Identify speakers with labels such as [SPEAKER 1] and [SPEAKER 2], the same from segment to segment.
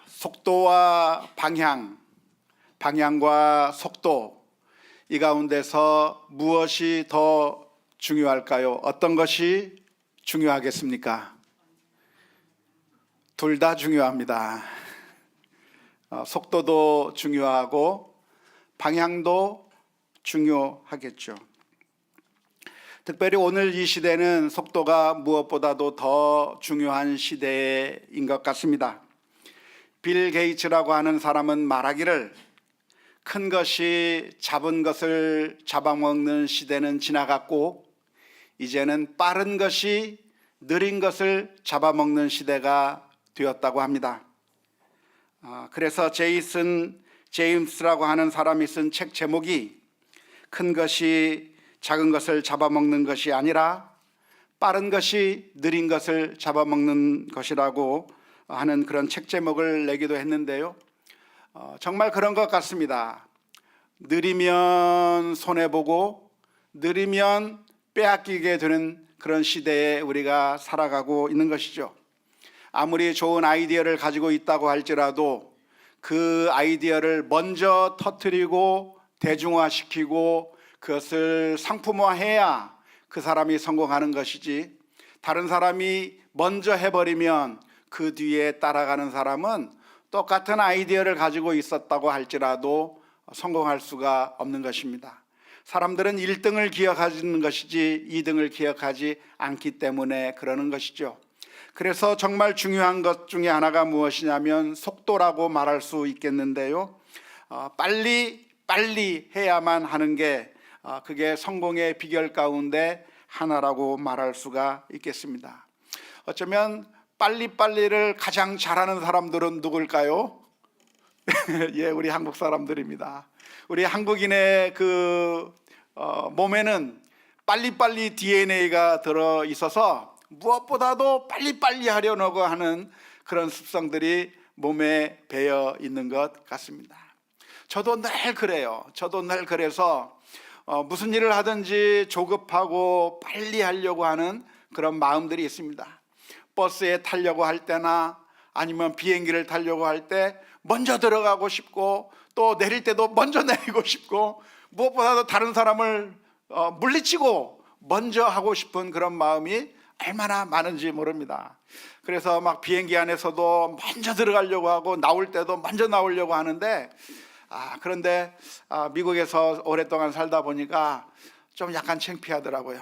[SPEAKER 1] 속도와 방향과 속도, 이 가운데서 무엇이 더 중요할까요? 어떤 것이 중요하겠습니까? 둘 다 중요합니다. 속도도 중요하고 방향도 중요하겠죠. 특별히 오늘 이 시대는 속도가 무엇보다도 더 중요한 시대인 것 같습니다. 빌 게이츠라고 하는 사람은 말하기를 큰 것이 작은 것을 잡아먹는 시대는 지나갔고 이제는 빠른 것이 느린 것을 잡아먹는 시대가 되었다고 합니다. 그래서 제이슨 제임스라고 하는 사람이 쓴 책 제목이 큰 것이 작은 것을 잡아먹는 것이 아니라 빠른 것이 느린 것을 잡아먹는 것이라고 하는 그런 책 제목을 내기도 했는데요. 정말 그런 것 같습니다. 느리면 손해보고 느리면 빼앗기게 되는 그런 시대에 우리가 살아가고 있는 것이죠. 아무리 좋은 아이디어를 가지고 있다고 할지라도 그 아이디어를 먼저 터뜨리고 대중화시키고 그것을 상품화해야 그 사람이 성공하는 것이지, 다른 사람이 먼저 해버리면 그 뒤에 따라가는 사람은 똑같은 아이디어를 가지고 있었다고 할지라도 성공할 수가 없는 것입니다. 사람들은 1등을 기억하는 것이지 2등을 기억하지 않기 때문에 그러는 것이죠. 그래서 정말 중요한 것 중에 하나가 무엇이냐면 속도라고 말할 수 있겠는데요. 빨리 해야만 하는 게 그게 성공의 비결 가운데 하나라고 말할 수가 있겠습니다. 어쩌면 빨리를 가장 잘하는 사람들은 누굴까요? 예, 우리 한국 사람들입니다. 우리 한국인의 몸에는 빨리 DNA가 들어 있어서 무엇보다도 빨리 하려고 하는 그런 습성들이 몸에 배어 있는 것 같습니다. 저도 늘 그래요. 저도 늘 그래서 무슨 일을 하든지 조급하고 빨리 하려고 하는 그런 마음들이 있습니다. 버스에 타려고 할 때나 아니면 비행기를 타려고 할 때 먼저 들어가고 싶고 또 내릴 때도 먼저 내리고 싶고 무엇보다도 다른 사람을 물리치고 먼저 하고 싶은 그런 마음이 얼마나 많은지 모릅니다. 그래서 막 비행기 안에서도 먼저 들어가려고 하고 나올 때도 먼저 나오려고 하는데 그런데 미국에서 오랫동안 살다 보니까 좀 약간 창피하더라고요.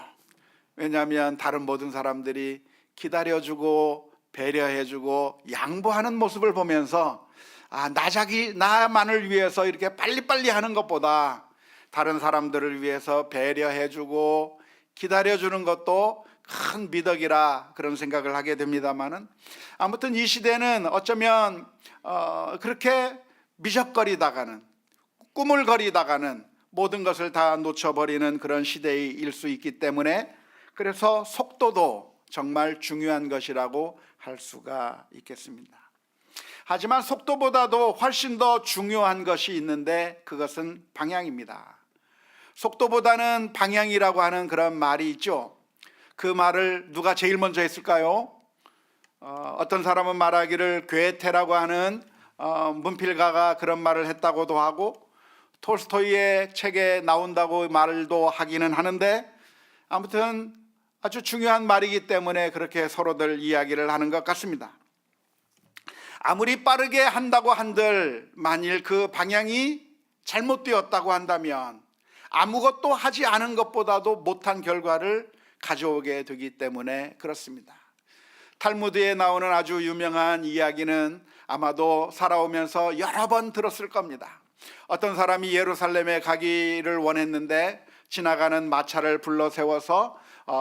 [SPEAKER 1] 왜냐하면 다른 모든 사람들이 기다려주고 배려해주고 양보하는 모습을 보면서 나만을 위해서 이렇게 빨리 하는 것보다 다른 사람들을 위해서 배려해주고 기다려주는 것도 큰 미덕이라 그런 생각을 하게 됩니다만은, 아무튼 이 시대는 어쩌면 그렇게 미적거리다가는 꾸물거리다가는 모든 것을 다 놓쳐버리는 그런 시대일 수 있기 때문에 그래서 속도도 정말 중요한 것이라고 할 수가 있겠습니다. 하지만 속도보다도 훨씬 더 중요한 것이 있는데 그것은 방향입니다. 속도보다는 방향이라고 하는 그런 말이 있죠. 그 말을 누가 제일 먼저 했을까요? 어떤 사람은 말하기를 괴테라고 하는 문필가가 그런 말을 했다고도 하고 톨스토이의 책에 나온다고 말도 하기는 하는데, 아무튼 아주 중요한 말이기 때문에 그렇게 서로들 이야기를 하는 것 같습니다. 아무리 빠르게 한다고 한들 만일 그 방향이 잘못되었다고 한다면 아무것도 하지 않은 것보다도 못한 결과를 가져오게 되기 때문에 그렇습니다. 탈무드에 나오는 아주 유명한 이야기는 아마도 살아오면서 여러 번 들었을 겁니다. 어떤 사람이 예루살렘에 가기를 원했는데 지나가는 마차를 불러 세워서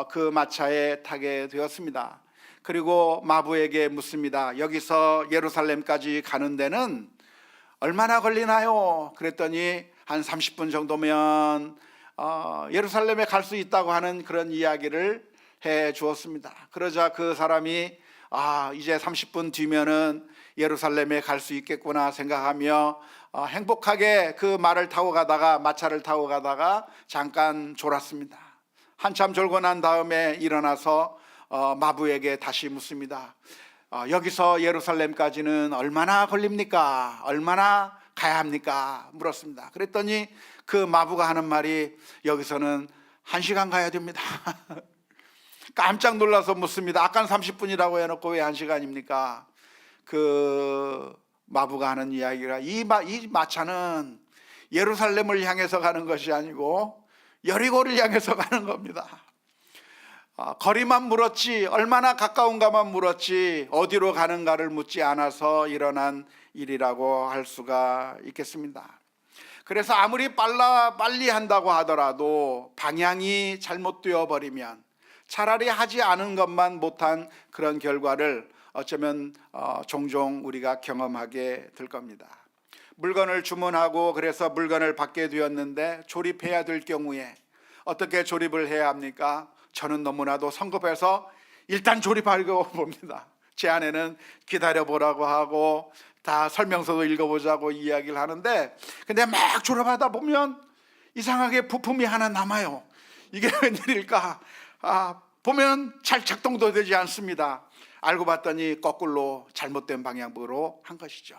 [SPEAKER 1] 그 마차에 타게 되었습니다. 그리고 마부에게 묻습니다. 여기서 예루살렘까지 가는 데는 얼마나 걸리나요? 그랬더니 한 30분 정도면 예루살렘에 갈 수 있다고 하는 그런 이야기를 해 주었습니다. 그러자 그 사람이 이제 30분 뒤면은 예루살렘에 갈 수 있겠구나 생각하며 행복하게 그 마차를 타고 가다가 잠깐 졸았습니다. 한참 졸고 난 다음에 일어나서 마부에게 다시 묻습니다. 여기서 예루살렘까지는 얼마나 걸립니까? 얼마나 가야 합니까? 물었습니다. 그랬더니 그 마부가 하는 말이 여기서는 1시간 가야 됩니다. 깜짝 놀라서 묻습니다. 아까는 30분이라고 해놓고 왜 1시간입니까? 그 마부가 하는 이야기가 이 마차는 예루살렘을 향해서 가는 것이 아니고 여리고를 향해서 가는 겁니다. 거리만 물었지 얼마나 가까운가만 물었지 어디로 가는가를 묻지 않아서 일어난 일이라고 할 수가 있겠습니다. 그래서 아무리 빨리 한다고 하더라도 방향이 잘못되어 버리면 차라리 하지 않은 것만 못한 그런 결과를 어쩌면 종종 우리가 경험하게 될 겁니다. 물건을 주문하고 그래서 물건을 받게 되었는데 조립해야 될 경우에 어떻게 조립을 해야 합니까? 저는 너무나도 성급해서 일단 조립하려고 봅니다. 제 아내는 기다려보라고 하고 다 설명서도 읽어보자고 이야기를 하는데 근데 막 조립하다 보면 이상하게 부품이 하나 남아요. 이게 웬일일까? 보면 잘 작동도 되지 않습니다. 알고 봤더니 거꾸로 잘못된 방향으로 한 것이죠.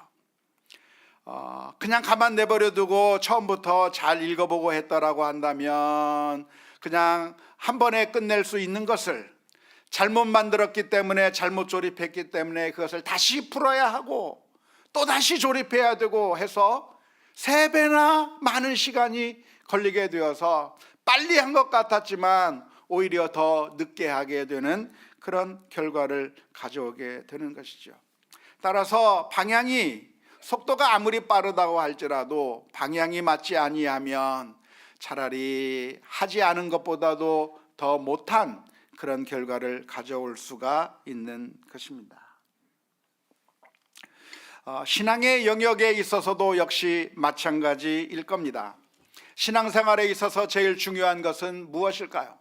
[SPEAKER 1] 그냥 가만 내버려 두고 처음부터 잘 읽어보고 했다라고 한다면 그냥 한 번에 끝낼 수 있는 것을 잘못 만들었기 때문에 잘못 조립했기 때문에 그것을 다시 풀어야 하고 또 다시 조립해야 되고 해서 3배나 많은 시간이 걸리게 되어서 빨리 한 것 같았지만 오히려 더 늦게 하게 되는 그런 결과를 가져오게 되는 것이죠. 따라서 방향이 속도가 아무리 빠르다고 할지라도 방향이 맞지 아니하면 차라리 하지 않은 것보다도 더 못한 그런 결과를 가져올 수가 있는 것입니다. 신앙의 영역에 있어서도 역시 마찬가지일 겁니다. 신앙생활에 있어서 제일 중요한 것은 무엇일까요?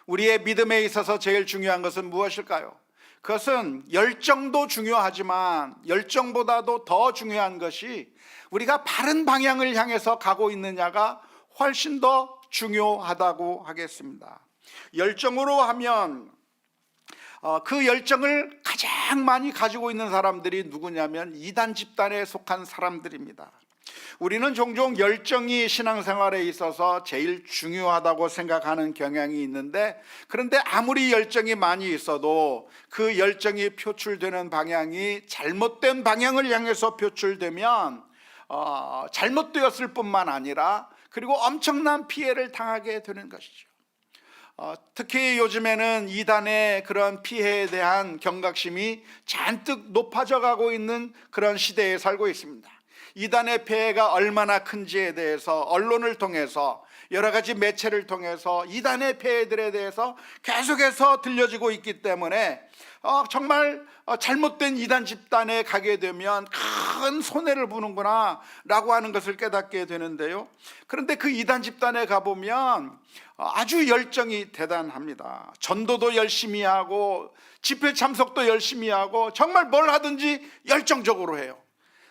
[SPEAKER 1] 우리의 믿음에 있어서 제일 중요한 것은 무엇일까요? 그것은 열정도 중요하지만 열정보다도 더 중요한 것이 우리가 바른 방향을 향해서 가고 있느냐가 훨씬 더 중요하다고 하겠습니다. 열정으로 하면 그 열정을 가장 많이 가지고 있는 사람들이 누구냐면 이단 집단에 속한 사람들입니다. 우리는 종종 열정이 신앙생활에 있어서 제일 중요하다고 생각하는 경향이 있는데 그런데 아무리 열정이 많이 있어도 그 열정이 표출되는 방향이 잘못된 방향을 향해서 표출되면 잘못되었을 뿐만 아니라 그리고 엄청난 피해를 당하게 되는 것이죠. 특히 요즘에는 이단의 그런 피해에 대한 경각심이 잔뜩 높아져 가고 있는 그런 시대에 살고 있습니다. 이단의 폐해가 얼마나 큰지에 대해서 언론을 통해서 여러 가지 매체를 통해서 이단의 폐해들에 대해서 계속해서 들려지고 있기 때문에 정말 잘못된 이단 집단에 가게 되면 큰 손해를 보는구나 라고 하는 것을 깨닫게 되는데요. 그런데 그 이단 집단에 가보면 아주 열정이 대단합니다. 전도도 열심히 하고 집회 참석도 열심히 하고 정말 뭘 하든지 열정적으로 해요.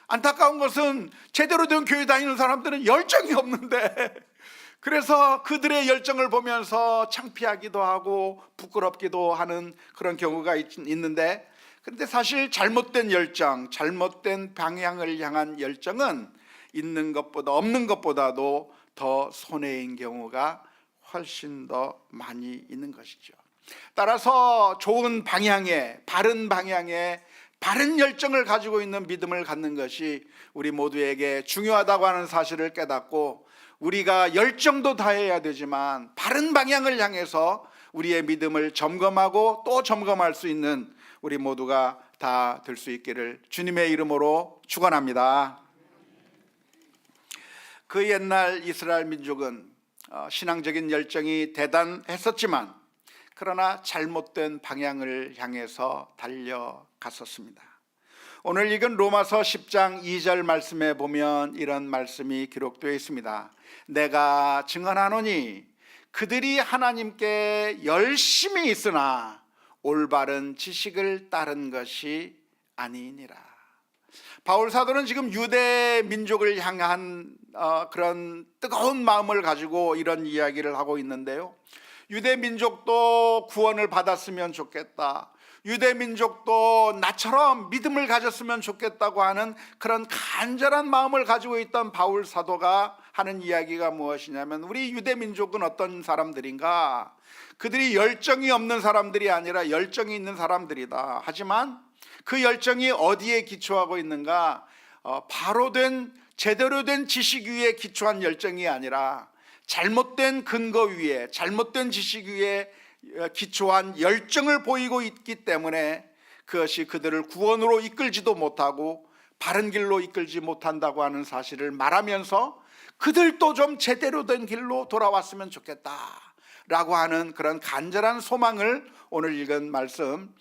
[SPEAKER 1] 안타까운 것은 제대로 된 교회 다니는 사람들은 열정이 없는데 그래서 그들의 열정을 보면서 창피하기도 하고 부끄럽기도 하는 그런 경우가 있는데 그런데 사실 잘못된 열정, 잘못된 방향을 향한 열정은 있는 것보다 없는 것보다도 더 손해인 경우가 훨씬 더 많이 있는 것이죠. 따라서 좋은 방향에 바른 방향에 바른 열정을 가지고 있는 믿음을 갖는 것이 우리 모두에게 중요하다고 하는 사실을 깨닫고 우리가 열정도 다해야 되지만 바른 방향을 향해서 우리의 믿음을 점검하고 또 점검할 수 있는 우리 모두가 다 될 수 있기를 주님의 이름으로 축원합니다. 그 옛날 이스라엘 민족은 신앙적인 열정이 대단했었지만 그러나 잘못된 방향을 향해서 달려갔었습니다. 오늘 읽은 로마서 10장 2절 말씀에 보면 이런 말씀이 기록되어 있습니다. 내가 증언하노니 그들이 하나님께 열심히 있으나 올바른 지식을 따른 것이 아니니라. 바울 사도는 지금 유대 민족을 향한 그런 뜨거운 마음을 가지고 이런 이야기를 하고 있는데요. 유대 민족도 구원을 받았으면 좋겠다. 유대 민족도 나처럼 믿음을 가졌으면 좋겠다고 하는 그런 간절한 마음을 가지고 있던 바울 사도가 하는 이야기가 무엇이냐면, 우리 유대 민족은 어떤 사람들인가? 그들이 열정이 없는 사람들이 아니라 열정이 있는 사람들이다. 하지만 그 열정이 어디에 기초하고 있는가? 바로 된 제대로 된 지식 위에 기초한 열정이 아니라 잘못된 근거 위에, 잘못된 지식 위에 기초한 열정을 보이고 있기 때문에 그것이 그들을 구원으로 이끌지도 못하고 바른 길로 이끌지 못한다고 하는 사실을 말하면서 그들도 좀 제대로 된 길로 돌아왔으면 좋겠다라고 하는 그런 간절한 소망을 오늘 읽은 말씀,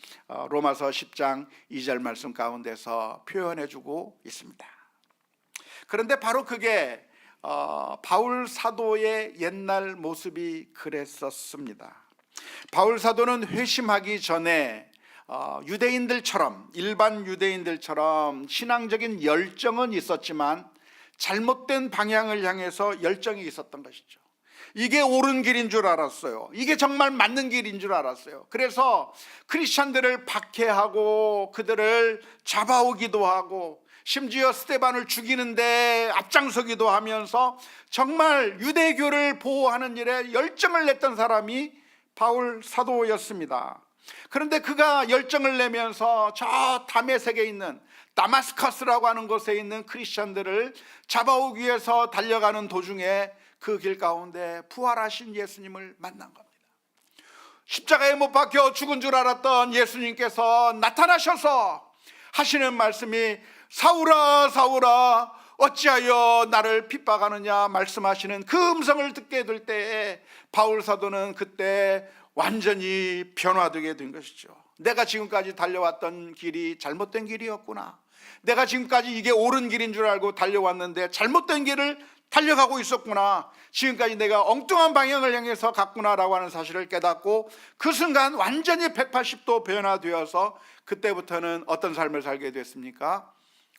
[SPEAKER 1] 로마서 10장 2절 말씀 가운데서 표현해 주고 있습니다. 그런데 바로 그게 바울 사도의 옛날 모습이 그랬었습니다. 바울 사도는 회심하기 전에 유대인들처럼, 일반 유대인들처럼 신앙적인 열정은 있었지만 잘못된 방향을 향해서 열정이 있었던 것이죠. 이게 옳은 길인 줄 알았어요. 이게 정말 맞는 길인 줄 알았어요. 그래서 크리스찬들을 박해하고 그들을 잡아오기도 하고 심지어 스데반을 죽이는데 앞장서기도 하면서 정말 유대교를 보호하는 일에 열정을 냈던 사람이 바울 사도였습니다. 그런데 그가 열정을 내면서 저 다메섹에 있는 다마스커스라고 하는 곳에 있는 크리스찬들을 잡아오기 위해서 달려가는 도중에 그 길 가운데 부활하신 예수님을 만난 겁니다. 십자가에 못 박혀 죽은 줄 알았던 예수님께서 나타나셔서 하시는 말씀이 사울아 사울아 어찌하여 나를 핍박하느냐 말씀하시는 그 음성을 듣게 될 때에 바울 사도는 그때 완전히 변화되게 된 것이죠. 내가 지금까지 달려왔던 길이 잘못된 길이었구나. 내가 지금까지 이게 옳은 길인 줄 알고 달려왔는데 잘못된 길을 달려가고 있었구나. 지금까지 내가 엉뚱한 방향을 향해서 갔구나라고 하는 사실을 깨닫고 그 순간 완전히 180도 변화되어서 그때부터는 어떤 삶을 살게 됐습니까?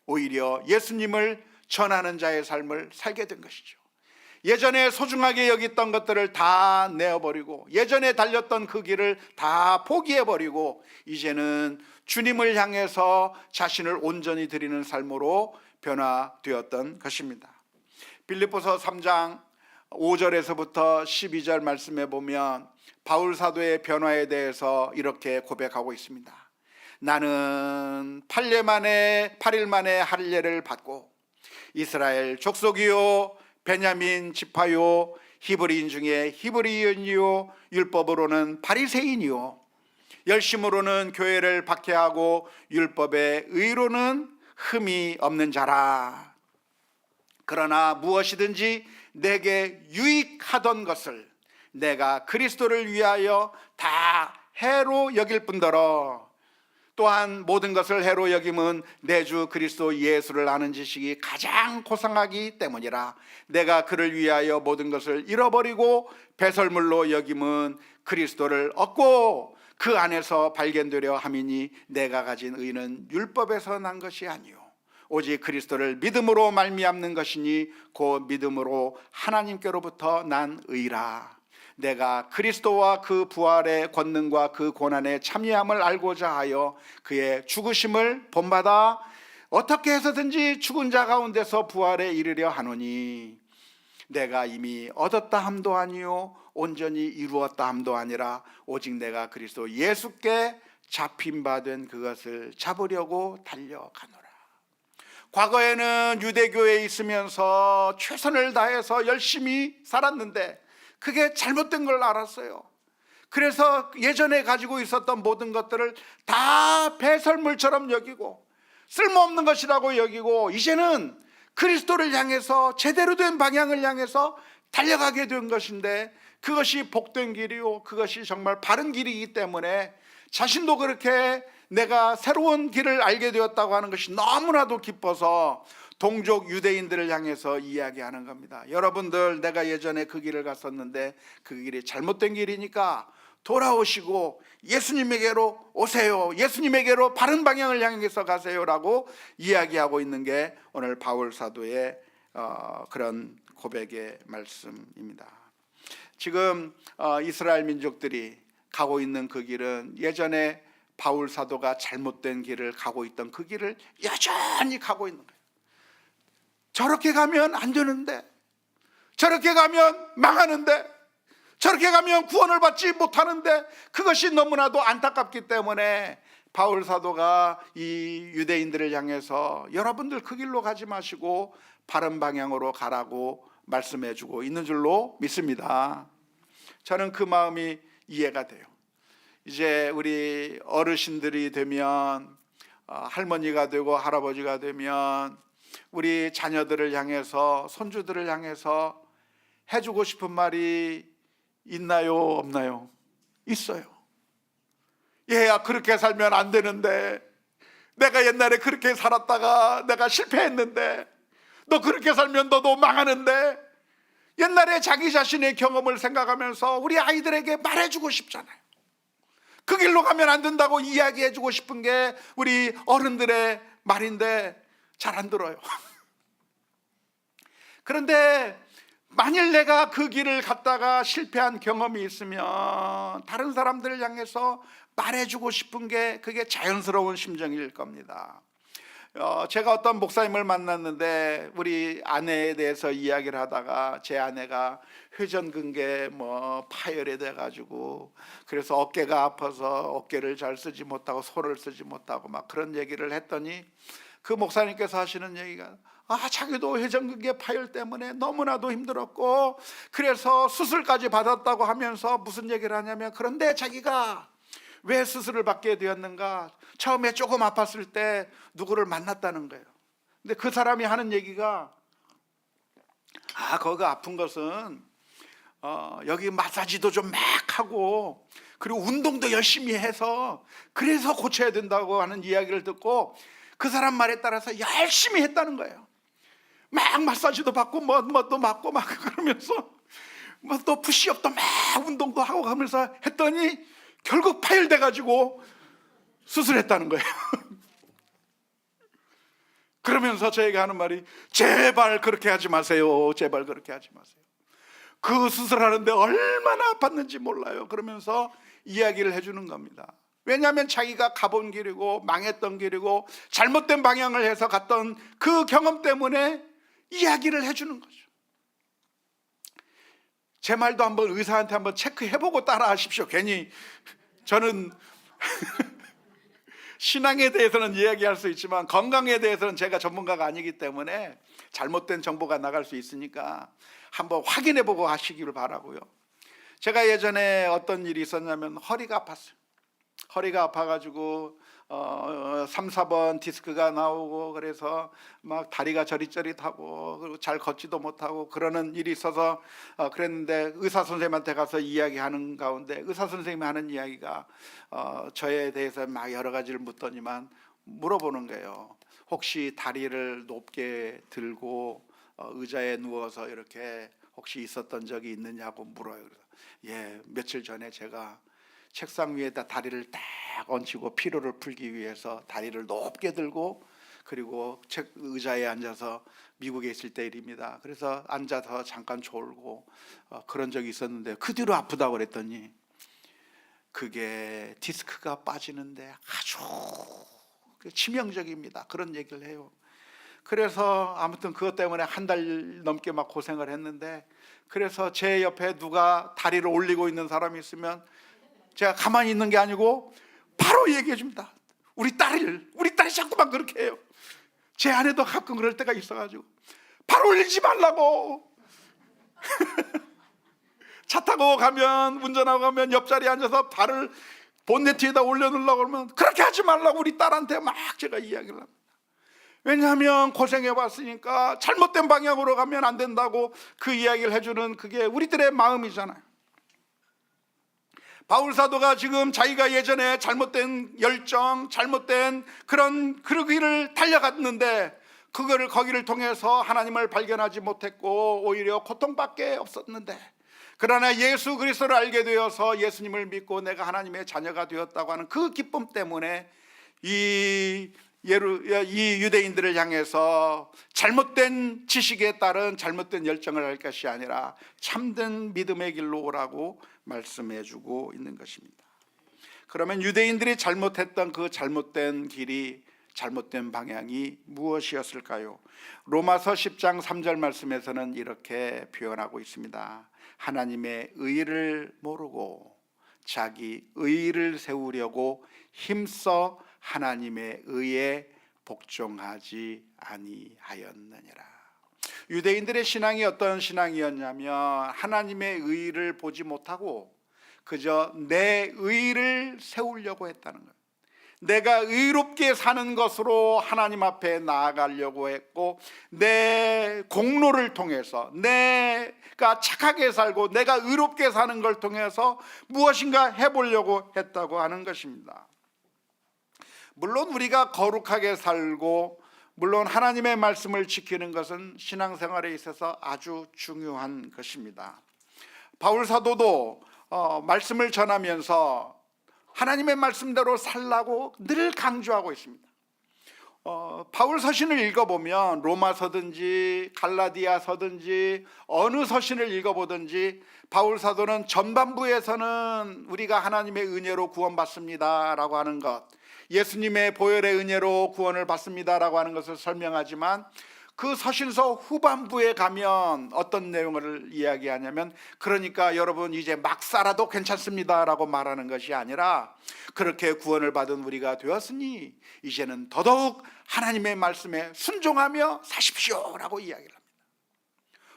[SPEAKER 1] 오히려 예수님을 전하는 자의 삶을 살게 된 것이죠. 예전에 소중하게 여겼던 것들을 다 내어버리고 예전에 달렸던 그 길을 다 포기해버리고 이제는 주님을 향해서 자신을 온전히 드리는 삶으로 변화되었던 것입니다. 빌립보서 3장 5절에서부터 12절 말씀에 보면 바울 사도의 변화에 대해서 이렇게 고백하고 있습니다. 나는 8일 만에 할례를 받고 이스라엘 족속이요 베냐민 지파요 히브리인 중에 히브리인이요 율법으로는 바리새인이요 열심으로는 교회를 박해하고 율법의 의로는 흠이 없는 자라. 그러나 무엇이든지 내게 유익하던 것을 내가 그리스도를 위하여 다 해로 여길 뿐더러 또한 모든 것을 해로 여김은 내 주 그리스도 예수를 아는 지식이 가장 고상하기 때문이라. 내가 그를 위하여 모든 것을 잃어버리고 배설물로 여김은 그리스도를 얻고 그 안에서 발견되려 함이니 내가 가진 의는 율법에서 난 것이 아니요 오직 그리스도를 믿음으로 말미암는 것이니 그 믿음으로 하나님께로부터 난 의라. 내가 그리스도와 그 부활의 권능과 그 고난의 참여함을 알고자 하여 그의 죽으심을 본받아 어떻게 해서든지 죽은 자 가운데서 부활에 이르려 하노니 내가 이미 얻었다 함도 아니요 온전히 이루었다 함도 아니라 오직 내가 그리스도 예수께 잡힌 바 된 그것을 잡으려고 달려가노라. 과거에는 유대교에 있으면서 최선을 다해서 열심히 살았는데 그게 잘못된 걸 알았어요. 그래서 예전에 가지고 있었던 모든 것들을 다 배설물처럼 여기고 쓸모없는 것이라고 여기고 이제는 그리스도를 향해서 제대로 된 방향을 향해서 달려가게 된 것인데 그것이 복된 길이요 그것이 정말 바른 길이기 때문에 자신도 그렇게 내가 새로운 길을 알게 되었다고 하는 것이 너무나도 기뻐서 동족 유대인들을 향해서 이야기하는 겁니다. 여러분들 내가 예전에 그 길을 갔었는데 그 길이 잘못된 길이니까 돌아오시고 예수님에게로 오세요. 예수님에게로 바른 방향을 향해서 가세요라고 이야기하고 있는 게 오늘 바울 사도의 그런 고백의 말씀입니다. 지금 이스라엘 민족들이 가고 있는 그 길은 예전에 바울 사도가 잘못된 길을 가고 있던 그 길을 여전히 가고 있는 거예요. 저렇게 가면 안 되는데, 저렇게 가면 망하는데, 저렇게 가면 구원을 받지 못하는데, 그것이 너무나도 안타깝기 때문에 바울 사도가 이 유대인들을 향해서 여러분들 그 길로 가지 마시고 바른 방향으로 가라고 말씀해 주고 있는 줄로 믿습니다. 저는 그 마음이 이해가 돼요. 이제 우리 어르신들이 되면, 할머니가 되고 할아버지가 되면 우리 자녀들을 향해서, 손주들을 향해서 해주고 싶은 말이 있나요, 없나요? 있어요. 얘야, 그렇게 살면 안 되는데, 내가 옛날에 그렇게 살았다가 내가 실패했는데, 너 그렇게 살면 너도 망하는데, 옛날에 자기 자신의 경험을 생각하면서 우리 아이들에게 말해주고 싶잖아요. 그 길로 가면 안 된다고 이야기해주고 싶은 게 우리 어른들의 말인데 잘 안 들어요. 그런데 만일 내가 그 길을 갔다가 실패한 경험이 있으면 다른 사람들을 향해서 말해주고 싶은 게 그게 자연스러운 심정일 겁니다. 제가 어떤 목사님을 만났는데 우리 아내에 대해서 이야기를 하다가 제 아내가 회전근개 파열이 돼가지고 그래서 어깨가 아파서 어깨를 잘 쓰지 못하고 손을 쓰지 못하고 막 그런 얘기를 했더니 그 목사님께서 하시는 얘기가, 자기도 회전근개 파열 때문에 너무나도 힘들었고 그래서 수술까지 받았다고 하면서 무슨 얘기를 하냐면, 그런데 자기가 왜 수술을 받게 되었는가, 처음에 조금 아팠을 때 누구를 만났다는 거예요. 근데 그 사람이 하는 얘기가, 거기 아픈 것은 여기 마사지도 좀 막 하고 그리고 운동도 열심히 해서 그래서 고쳐야 된다고 하는 이야기를 듣고 그 사람 말에 따라서 열심히 했다는 거예요. 막 마사지도 받고 뭐도 맞고 막 그러면서 또 푸시업도 막 운동도 하고 가면서 했더니 결국 파열돼 가지고 수술했다는 거예요. 그러면서 저에게 하는 말이, 제발 그렇게 하지 마세요. 제발 그렇게 하지 마세요. 그 수술하는데 얼마나 아팠는지 몰라요. 그러면서 이야기를 해주는 겁니다. 왜냐하면 자기가 가본 길이고 망했던 길이고 잘못된 방향을 해서 갔던 그 경험 때문에 이야기를 해주는 거죠. 제 말도 한번 의사한테 한번 체크해보고 따라 하십시오. 괜히 저는 신앙에 대해서는 이야기할 수 있지만 건강에 대해서는 제가 전문가가 아니기 때문에 잘못된 정보가 나갈 수 있으니까 한번 확인해보고 하시기를 바라고요. 제가 예전에 어떤 일이 있었냐면 허리가 아팠어요. 허리가 아파가지고 3, 4번 디스크가 나오고 그래서 막 다리가 저릿저릿하고 그리고 잘 걷지도 못하고 그러는 일이 있어서 그랬는데 의사 선생님한테 가서 이야기하는 가운데 의사 선생님이 하는 이야기가 저에 대해서 막 여러 가지를 묻더니만 물어보는 거예요. 혹시 다리를 높게 들고 의자에 누워서 이렇게 혹시 있었던 적이 있느냐고 물어요. 그래서 며칠 전에 제가 책상 위에다 다리를 딱 얹히고 피로를 풀기 위해서 다리를 높게 들고 그리고 의자에 앉아서 미국에 있을 때 일입니다. 그래서 앉아서 잠깐 졸고 그런 적이 있었는데 그 뒤로 아프다고 그랬더니 그게 디스크가 빠지는데 아주 치명적입니다. 그런 얘기를 해요. 그래서 아무튼 그것 때문에 한 달 넘게 막 고생을 했는데, 그래서 제 옆에 누가 다리를 올리고 있는 사람이 있으면 제가 가만히 있는 게 아니고 바로 얘기해 줍니다. 우리 딸이 자꾸만 그렇게 해요. 제 아내도 가끔 그럴 때가 있어가지고 발 올리지 말라고. 차 타고 가면, 운전하고 가면 옆자리에 앉아서 발을 본네트에다 올려놓으려고 그러면 그렇게 하지 말라고 우리 딸한테 막 제가 이야기를 합니다. 왜냐하면 고생해봤으니까 잘못된 방향으로 가면 안 된다고 그 이야기를 해주는 그게 우리들의 마음이잖아요. 바울 사도가 지금 자기가 예전에 잘못된 열정, 잘못된 그런 길을 달려갔는데 거기를 통해서 하나님을 발견하지 못했고 오히려 고통밖에 없었는데, 그러나 예수 그리스도를 알게 되어서 예수님을 믿고 내가 하나님의 자녀가 되었다고 하는 그 기쁨 때문에 이 유대인들을 향해서 잘못된 지식에 따른 잘못된 열정을 할 것이 아니라 참된 믿음의 길로 오라고 말씀해 주고 있는 것입니다. 그러면 유대인들이 잘못했던 그 잘못된 길이, 잘못된 방향이 무엇이었을까요? 로마서 10장 3절 말씀에서는 이렇게 표현하고 있습니다. 하나님의 의를 모르고 자기 의를 세우려고 힘써 하나님의 의에 복종하지 아니하였느니라. 유대인들의 신앙이 어떤 신앙이었냐면 하나님의 의를 보지 못하고 그저 내 의를 세우려고 했다는 거예요. 내가 의롭게 사는 것으로 하나님 앞에 나아가려고 했고, 내 공로를 통해서 내가 착하게 살고 내가 의롭게 사는 걸 통해서 무엇인가 해보려고 했다고 하는 것입니다. 물론 우리가 거룩하게 살고 물론 하나님의 말씀을 지키는 것은 신앙생활에 있어서 아주 중요한 것입니다. 바울 사도도 말씀을 전하면서 하나님의 말씀대로 살라고 늘 강조하고 있습니다. 바울 서신을 읽어보면 로마서든지 갈라디아서든지 어느 서신을 읽어보든지 바울 사도는 전반부에서는 우리가 하나님의 은혜로 구원받습니다 라고 하는 것, 예수님의 보혈의 은혜로 구원을 받습니다 라고 하는 것을 설명하지만 그 서신서 후반부에 가면 어떤 내용을 이야기하냐면, 그러니까 여러분 이제 막 살아도 괜찮습니다 라고 말하는 것이 아니라, 그렇게 구원을 받은 우리가 되었으니 이제는 더더욱 하나님의 말씀에 순종하며 사십시오 라고 이야기를 합니다.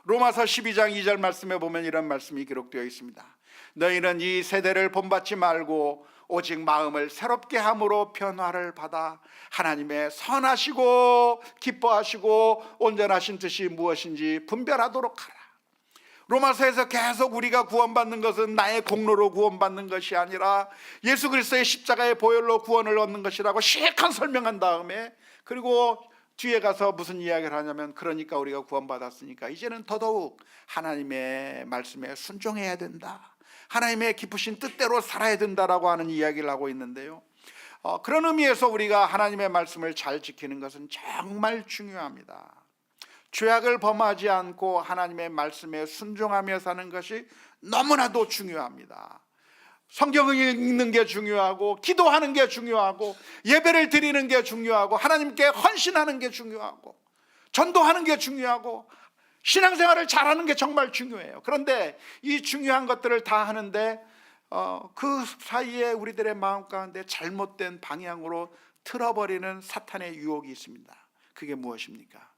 [SPEAKER 1] 로마서 12장 2절 말씀에 보면 이런 말씀이 기록되어 있습니다. 너희는 이 세대를 본받지 말고 오직 마음을 새롭게 함으로 변화를 받아 하나님의 선하시고 기뻐하시고 온전하신 뜻이 무엇인지 분별하도록 하라. 로마서에서 계속 우리가 구원받는 것은 나의 공로로 구원받는 것이 아니라 예수 그리스도의 십자가의 보혈로 구원을 얻는 것이라고 실컷 설명한 다음에, 그리고 뒤에 가서 무슨 이야기를 하냐면, 그러니까 우리가 구원받았으니까 이제는 더더욱 하나님의 말씀에 순종해야 된다, 하나님의 기쁘신 뜻대로 살아야 된다라고 하는 이야기를 하고 있는데요, 그런 의미에서 우리가 하나님의 말씀을 잘 지키는 것은 정말 중요합니다. 죄악을 범하지 않고 하나님의 말씀에 순종하며 사는 것이 너무나도 중요합니다. 성경을 읽는 게 중요하고, 기도하는 게 중요하고, 예배를 드리는 게 중요하고, 하나님께 헌신하는 게 중요하고, 전도하는 게 중요하고, 신앙생활을 잘하는 게 정말 중요해요. 그런데 이 중요한 것들을 다 하는데 그 사이에 우리들의 마음 가운데 잘못된 방향으로 틀어버리는 사탄의 유혹이 있습니다. 그게 무엇입니까?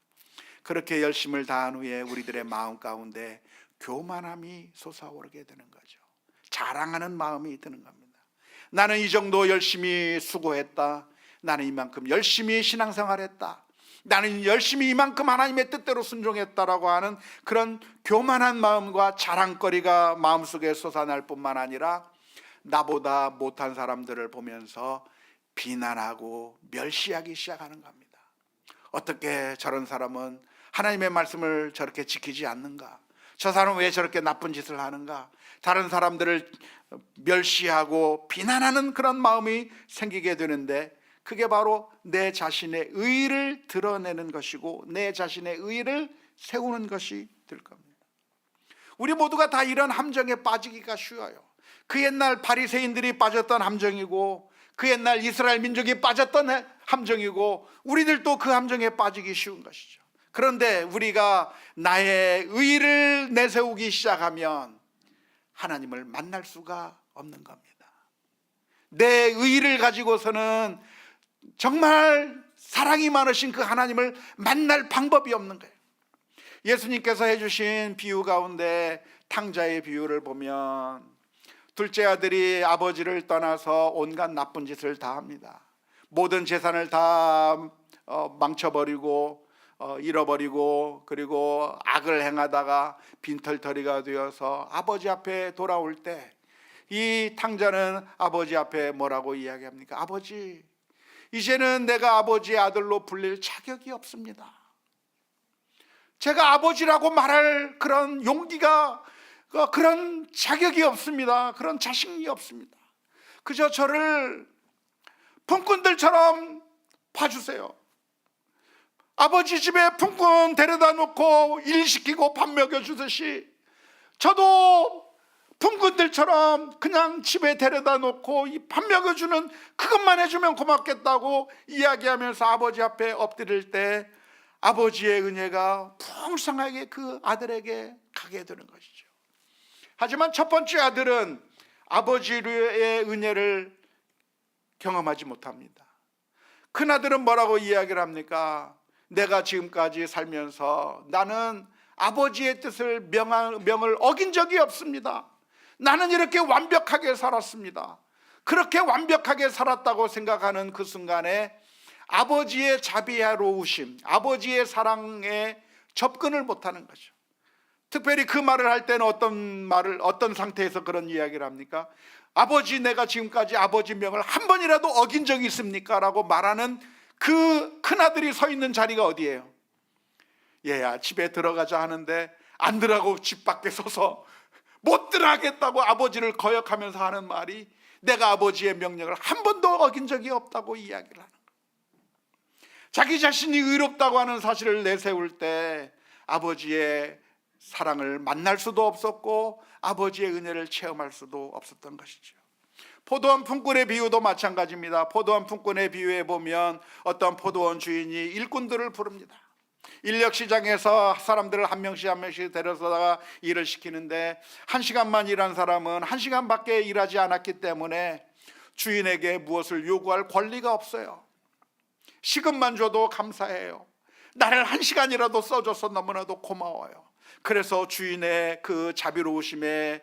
[SPEAKER 1] 그렇게 열심을 다한 후에 우리들의 마음 가운데 교만함이 솟아오르게 되는 거죠. 자랑하는 마음이 드는 겁니다. 나는 이 정도 열심히 수고했다, 나는 이만큼 열심히 신앙생활했다, 나는 열심히 이만큼 하나님의 뜻대로 순종했다라고 하는 그런 교만한 마음과 자랑거리가 마음속에 솟아날 뿐만 아니라 나보다 못한 사람들을 보면서 비난하고 멸시하기 시작하는 겁니다. 어떻게 저런 사람은 하나님의 말씀을 저렇게 지키지 않는가, 저 사람은 왜 저렇게 나쁜 짓을 하는가, 다른 사람들을 멸시하고 비난하는 그런 마음이 생기게 되는데, 그게 바로 내 자신의 의를 드러내는 것이고 내 자신의 의를 세우는 것이 될 겁니다. 우리 모두가 다 이런 함정에 빠지기가 쉬워요. 그 옛날 바리새인들이 빠졌던 함정이고, 그 옛날 이스라엘 민족이 빠졌던 함정이고, 우리들도 그 함정에 빠지기 쉬운 것이죠. 그런데 우리가 나의 의를 내세우기 시작하면 하나님을 만날 수가 없는 겁니다. 내 의를 가지고서는 정말 사랑이 많으신 그 하나님을 만날 방법이 없는 거예요. 예수님께서 해주신 비유 가운데 탕자의 비유를 보면, 둘째 아들이 아버지를 떠나서 온갖 나쁜 짓을 다 합니다. 모든 재산을 다 망쳐버리고 잃어버리고, 그리고 악을 행하다가 빈털터리가 되어서 아버지 앞에 돌아올 때, 이 탕자는 아버지 앞에 뭐라고 이야기합니까? 아버지, 이제는 내가 아버지의 아들로 불릴 자격이 없습니다. 제가 아버지라고 말할 그런 용기가, 그런 자격이 없습니다. 그런 자신이 없습니다. 그저 저를 품꾼들처럼 봐주세요. 아버지 집에 품꾼 데려다 놓고 일 시키고 밥 먹여주듯이 저도 품꾼들처럼 그냥 집에 데려다 놓고 이 밥 먹여주는 그것만 해주면 고맙겠다고 이야기하면서 아버지 앞에 엎드릴 때 아버지의 은혜가 풍성하게 그 아들에게 가게 되는 것이죠. 하지만 첫 번째 아들은 아버지의 은혜를 경험하지 못합니다. 큰아들은 뭐라고 이야기를 합니까? 내가 지금까지 살면서 나는 아버지의 뜻을 명을 어긴 적이 없습니다. 나는 이렇게 완벽하게 살았습니다. 그렇게 완벽하게 살았다고 생각하는 그 순간에 아버지의 자비로우심, 아버지의 사랑에 접근을 못하는 거죠. 특별히 그 말을 할 때는 어떤 상태에서 그런 이야기를 합니까? 아버지, 내가 지금까지 아버지 명을 한 번이라도 어긴 적이 있습니까? 라고 말하는 그 큰아들이 서 있는 자리가 어디예요? 얘야, 집에 들어가자 하는데 안 들어가고 집 밖에 서서 못 들어가겠다고 아버지를 거역하면서 하는 말이 내가 아버지의 명령을 한 번도 어긴 적이 없다고 이야기를 하는 거예요. 자기 자신이 의롭다고 하는 사실을 내세울 때 아버지의 사랑을 만날 수도 없었고 아버지의 은혜를 체험할 수도 없었던 것이죠. 포도원 품꾼의 비유도 마찬가지입니다. 포도원 품꾼의 비유에 보면 어떤 포도원 주인이 일꾼들을 부릅니다. 인력시장에서 사람들을 한 명씩 데려다가 일을 시키는데 1시간만 일한 사람은 1시간밖에 일하지 않았기 때문에 주인에게 무엇을 요구할 권리가 없어요. 시급만 줘도 감사해요. 나를 1시간이라도 써줘서 너무나도 고마워요. 그래서 주인의 그 자비로우심에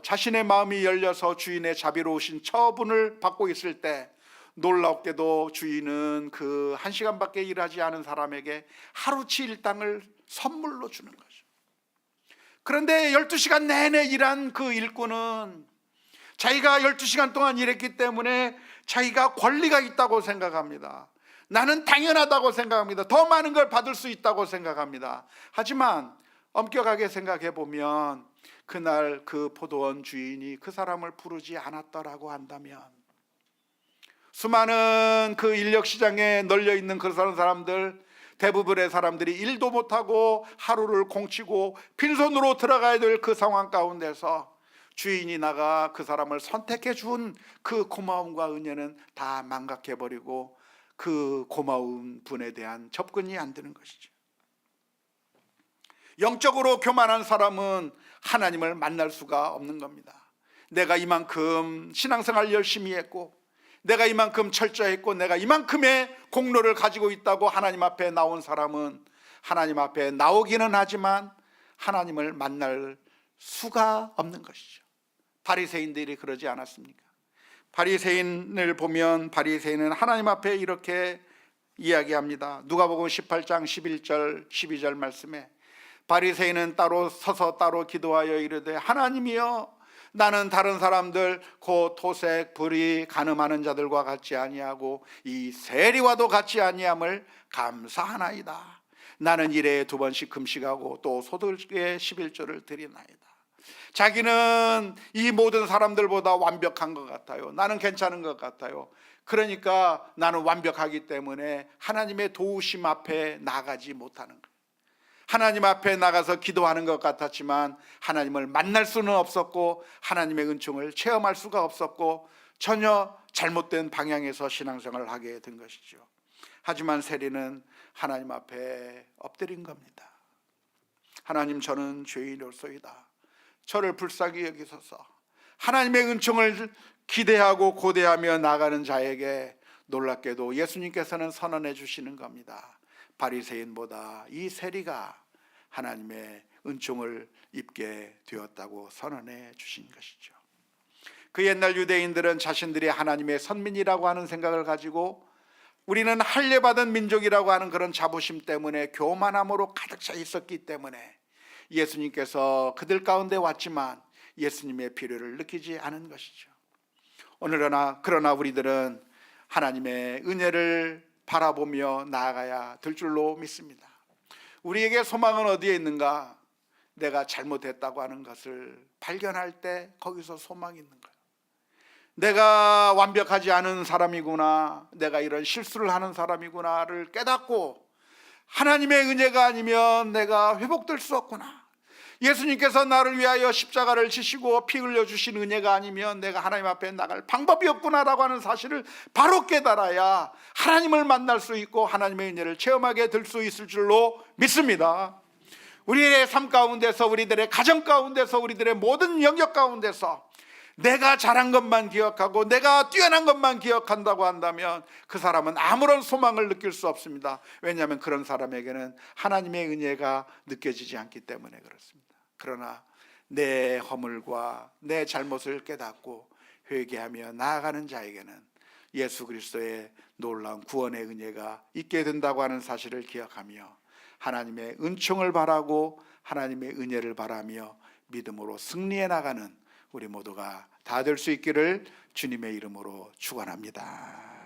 [SPEAKER 1] 자신의 마음이 열려서 주인의 자비로우신 처분을 받고 있을 때 놀랍게도 주인은 그 1시간밖에 일하지 않은 사람에게 하루치 일당을 선물로 주는 거죠. 그런데 12시간 내내 일한 그 일꾼은 자기가 12시간 동안 일했기 때문에 자기가 권리가 있다고 생각합니다. 나는 당연하다고 생각합니다. 더 많은 걸 받을 수 있다고 생각합니다. 하지만 엄격하게 생각해 보면 그날 그 포도원 주인이 그 사람을 부르지 않았더라고 한다면 수많은 그 인력시장에 널려있는 그 사람들, 대부분의 사람들이 일도 못하고 하루를 공치고 빈손으로 들어가야 될 그 상황 가운데서 주인이 나가 그 사람을 선택해 준 그 고마움과 은혜는 다 망각해버리고 그 고마운 분에 대한 접근이 안 되는 것이죠. 영적으로 교만한 사람은 하나님을 만날 수가 없는 겁니다. 내가 이만큼 신앙생활 열심히 했고 내가 이만큼 철저했고 내가 이만큼의 공로를 가지고 있다고 하나님 앞에 나온 사람은 하나님 앞에 나오기는 하지만 하나님을 만날 수가 없는 것이죠. 바리새인들이 그러지 않았습니까? 바리새인을 보면 바리새인은 하나님 앞에 이렇게 이야기합니다. 누가복음 18장 11절 12절 말씀에 바리새인은 따로 서서 따로 기도하여 이르되 하나님이여 나는 다른 사람들 곧 토색, 불의, 간음하는 자들과 같지 아니하고 이 세리와도 같지 아니함을 감사하나이다. 나는 일에 2번씩 금식하고 또 소득의 11조를 드리나이다. 자기는 이 모든 사람들보다 완벽한 것 같아요. 나는 괜찮은 것 같아요. 그러니까 나는 완벽하기 때문에 하나님의 도우심 앞에 나가지 못하는 거예요. 하나님 앞에 나가서 기도하는 것 같았지만 하나님을 만날 수는 없었고 하나님의 은총을 체험할 수가 없었고 전혀 잘못된 방향에서 신앙생활을 하게 된 것이죠. 하지만 세리는 하나님 앞에 엎드린 겁니다. 하나님, 저는 죄인이로소이다. 저를 불쌍히 여기소서. 하나님의 은총을 기대하고 고대하며 나가는 자에게 놀랍게도 예수님께서는 선언해 주시는 겁니다. 바리새인보다 이 세리가 하나님의 은총을 입게 되었다고 선언해 주신 것이죠. 그 옛날 유대인들은 자신들이 하나님의 선민이라고 하는 생각을 가지고 우리는 할례받은 민족이라고 하는 그런 자부심 때문에 교만함으로 가득 차 있었기 때문에 예수님께서 그들 가운데 왔지만 예수님의 필요를 느끼지 않은 것이죠. 그러나 우리들은 하나님의 은혜를 바라보며 나아가야 될 줄로 믿습니다. 우리에게 소망은 어디에 있는가? 내가 잘못했다고 하는 것을 발견할 때 거기서 소망이 있는 거예요. 내가 완벽하지 않은 사람이구나, 내가 이런 실수를 하는 사람이구나를 깨닫고 하나님의 은혜가 아니면 내가 회복될 수 없구나, 예수님께서 나를 위하여 십자가를 지시고 피 흘려주신 은혜가 아니면 내가 하나님 앞에 나갈 방법이 없구나라고 하는 사실을 바로 깨달아야 하나님을 만날 수 있고 하나님의 은혜를 체험하게 될 수 있을 줄로 믿습니다. 우리의 삶 가운데서, 우리들의 가정 가운데서, 우리들의 모든 영역 가운데서 내가 잘한 것만 기억하고 내가 뛰어난 것만 기억한다고 한다면 그 사람은 아무런 소망을 느낄 수 없습니다. 왜냐하면 그런 사람에게는 하나님의 은혜가 느껴지지 않기 때문에 그렇습니다. 그러나 내 허물과 내 잘못을 깨닫고 회개하며 나아가는 자에게는 예수 그리스도의 놀라운 구원의 은혜가 있게 된다고 하는 사실을 기억하며 하나님의 은총을 바라고 하나님의 은혜를 바라며 믿음으로 승리해 나가는 우리 모두가 다 될 수 있기를 주님의 이름으로 축원합니다.